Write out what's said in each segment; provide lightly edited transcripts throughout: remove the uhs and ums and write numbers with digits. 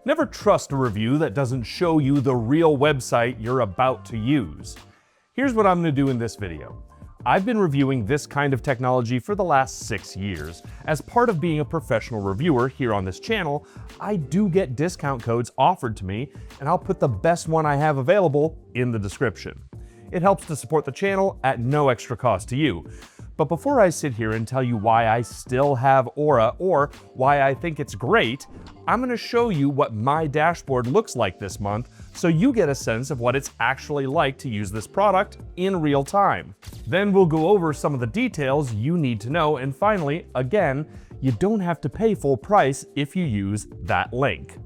Never trust a review that doesn't show you the real website you're about to use. Here's what I'm going to do in this video. I've been reviewing this kind of technology for the last 6 years. As part of being a professional reviewer here on this channel, I do get discount codes offered to me, and I'll put the best one I have available in the description. It helps to support the channel at no extra cost to you. But before I sit here and tell you why I still have Aura or why I think it's great, I'm going to show you what my dashboard looks like this month so you get a sense of what it's actually like to use this product in real time. Then we'll go over some of the details you need to know, and finally, again, you don't have to pay full price if you use that link.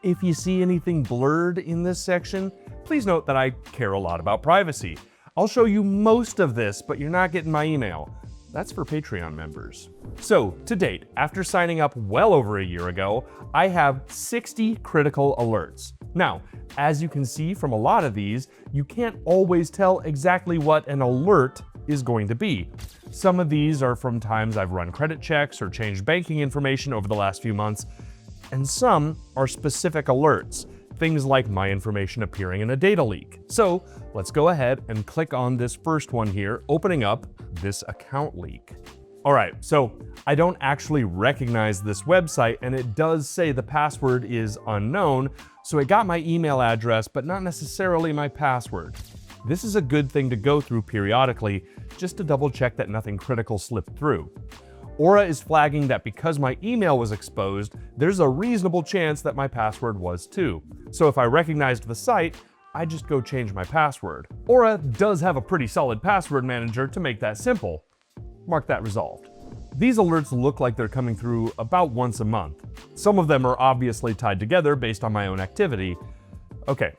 If you see anything blurred in this section, please note that I care a lot about privacy. I'll show you most of this, but you're not getting my email. That's for Patreon members. So, to date, after signing up well over a year ago, I have 60 critical alerts. Now, as you can see from a lot of these, you can't always tell exactly what an alert is going to be. Some of these are from times I've run credit checks or changed banking information over the last few months, and some are specific alerts. Things like my information appearing in a data leak. So let's go ahead and click on this first one here, opening up this account leak. All right, so I don't actually recognize this website, and it does say the password is unknown, so it got my email address, but not necessarily my password. This is a good thing to go through periodically, just to double check that nothing critical slipped through. Aura is flagging that because my email was exposed, there's a reasonable chance that my password was too. So if I recognized the site, I just go change my password. Aura does have a pretty solid password manager to make that simple. Mark that resolved. These alerts look like they're coming through about once a month. Some of them are obviously tied together based on my own activity. Okay,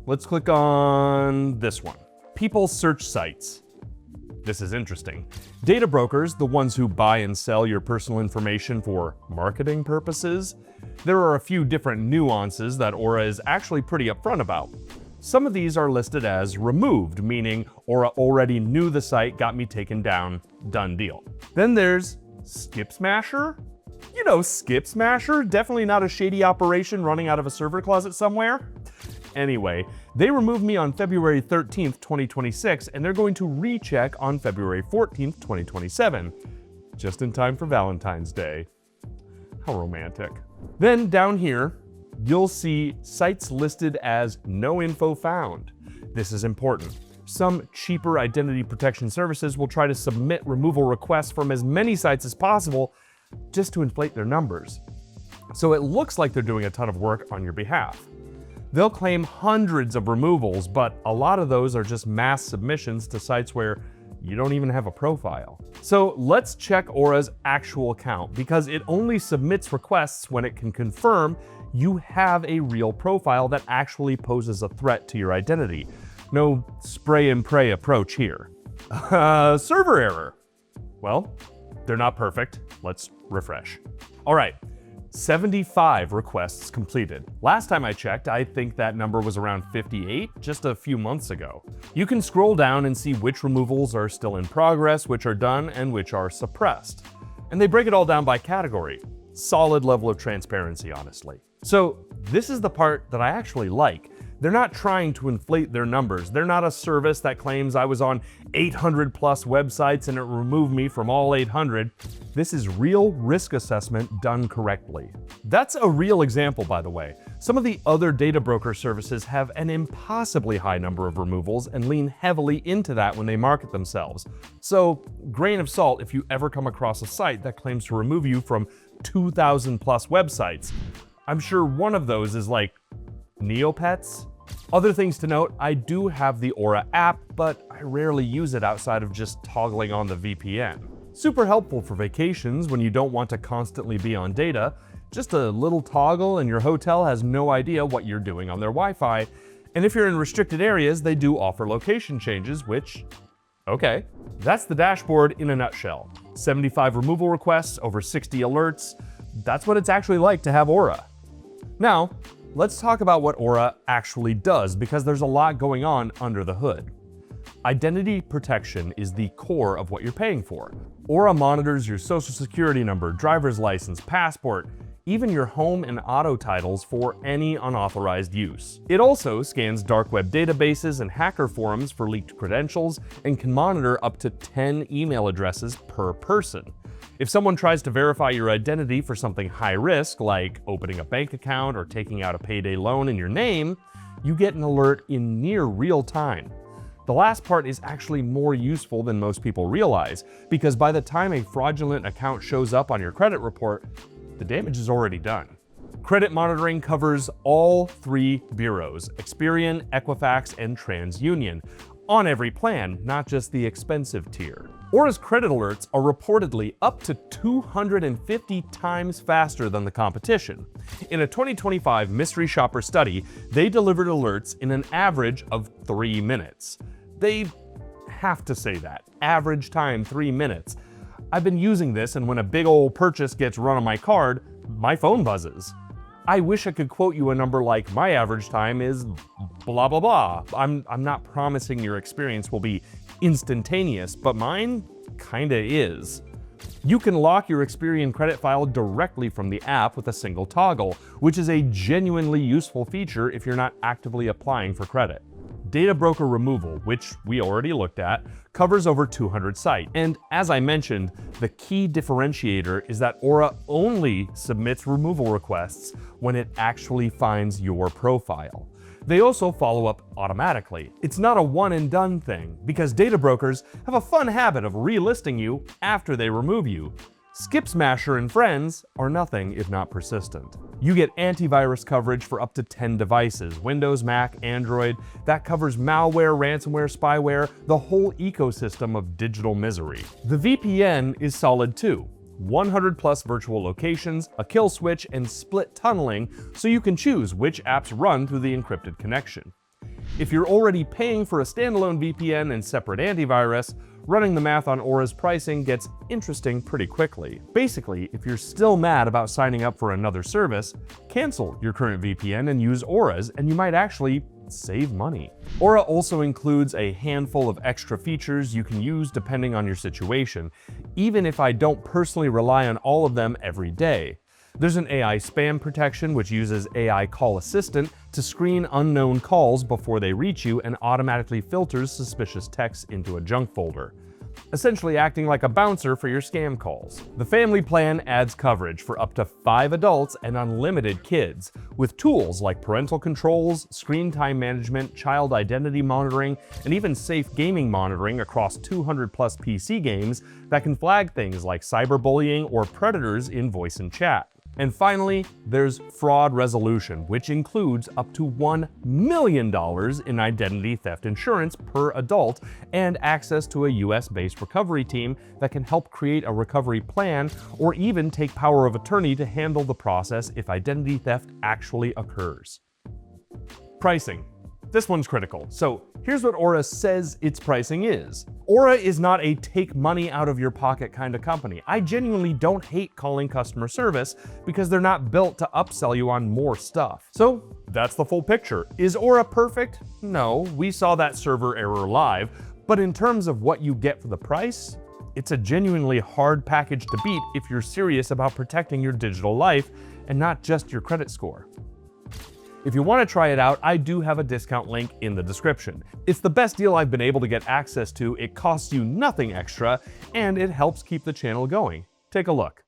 let's click on this one. People search sites. This is interesting. Data brokers, the ones who buy and sell your personal information for marketing purposes, there are a few different nuances that Aura is actually pretty upfront about. Some of these are listed as removed, meaning Aura already knew the site got me taken down, done deal. Then there's Skip Smasher. You know Skip Smasher, definitely not a shady operation running out of a server closet somewhere. Anyway, they removed me on February 13th, 2026, and they're going to recheck on February 14th, 2027. Just in time for Valentine's Day. How romantic. Then down here, you'll see sites listed as no info found. This is important. Some cheaper identity protection services will try to submit removal requests from as many sites as possible just to inflate their numbers. So it looks like they're doing a ton of work on your behalf. They'll claim hundreds of removals, but a lot of those are just mass submissions to sites where you don't even have a profile. So let's check Aura's actual account, because it only submits requests when it can confirm you have a real profile that actually poses a threat to your identity. No spray and pray approach here. Server error. Well, they're not perfect. Let's refresh. All right. 75 requests completed. Last time I checked, I think that number was around 58 just a few months ago. You can scroll down and see which removals are still in progress, which are done, and which are suppressed. And they break it all down by category. Solid level of transparency, honestly. So this is the part that I actually like. They're not trying to inflate their numbers. They're not a service that claims I was on 800 plus websites and it removed me from all 800. This is real risk assessment done correctly. That's a real example, by the way. Some of the other data broker services have an impossibly high number of removals and lean heavily into that when they market themselves. So, grain of salt if you ever come across a site that claims to remove you from 2,000 plus websites. I'm sure one of those is like Neopets. Other things to note, I do have the Aura app, but I rarely use it outside of just toggling on the VPN. Super helpful for vacations when you don't want to constantly be on data. Just a little toggle and your hotel has no idea what you're doing on their Wi-Fi. And if you're in restricted areas, they do offer location changes, which, okay. That's the dashboard in a nutshell. 75 removal requests, over 60 alerts. That's what it's actually like to have Aura. Now, let's talk about what Aura actually does, because there's a lot going on under the hood. Identity protection is the core of what you're paying for. Aura monitors your social security number, driver's license, passport, even your home and auto titles for any unauthorized use. It also scans dark web databases and hacker forums for leaked credentials and can monitor up to 10 email addresses per person. If someone tries to verify your identity for something high risk, like opening a bank account or taking out a payday loan in your name, you get an alert in near real time. The last part is actually more useful than most people realize, because by the time a fraudulent account shows up on your credit report, the damage is already done. Credit monitoring covers all three bureaus, Experian, Equifax, and TransUnion, on every plan, not just the expensive tier. Aura's credit alerts are reportedly up to 250 times faster than the competition. In a 2025 mystery shopper study, they delivered alerts in an average of 3 minutes. They have to say that. Average time 3 minutes. I've been using this, and when a big old purchase gets run on my card, my phone buzzes. I wish I could quote you a number like my average time is blah blah blah. I'm not promising your experience will be instantaneous, but mine kinda is. You can lock your Experian credit file directly from the app with a single toggle, which is a genuinely useful feature if you're not actively applying for credit. Data broker removal, which we already looked at, covers over 200 sites. And as I mentioned, the key differentiator is that Aura only submits removal requests when it actually finds your profile. They also follow up automatically. It's not a one and done thing, because data brokers have a fun habit of relisting you after they remove you. Skip Smasher and friends are nothing if not persistent. You get antivirus coverage for up to 10 devices, Windows, Mac, Android. That covers malware, ransomware, spyware, the whole ecosystem of digital misery. The VPN is solid too. 100 plus virtual locations, a kill switch, and split tunneling, so you can choose which apps run through the encrypted connection. If you're already paying for a standalone VPN and separate antivirus, running the math on Aura's pricing gets interesting pretty quickly. Basically, if you're still mad about signing up for another service, cancel your current VPN and use Aura's, and you might actually save money. Aura also includes a handful of extra features you can use depending on your situation, even if I don't personally rely on all of them every day. There's an AI spam protection, which uses AI call assistant to screen unknown calls before they reach you and automatically filters suspicious texts into a junk folder, essentially acting like a bouncer for your scam calls. The family plan adds coverage for up to 5 adults and unlimited kids, with tools like parental controls, screen time management, child identity monitoring, and even safe gaming monitoring across 200 plus PC games that can flag things like cyberbullying or predators in voice and chat. And finally, there's fraud resolution, which includes up to $1 million in identity theft insurance per adult and access to a US-based recovery team that can help create a recovery plan or even take power of attorney to handle the process if identity theft actually occurs. Pricing. This one's critical. So here's what Aura says its pricing is. Aura is not a take money out of your pocket kind of company. I genuinely don't hate calling customer service because they're not built to upsell you on more stuff. So that's the full picture. Is Aura perfect? No, we saw that server error live, but in terms of what you get for the price, it's a genuinely hard package to beat if you're serious about protecting your digital life and not just your credit score. If you want to try it out, I do have a discount link in the description. It's the best deal I've been able to get access to, it costs you nothing extra, and it helps keep the channel going. Take a look.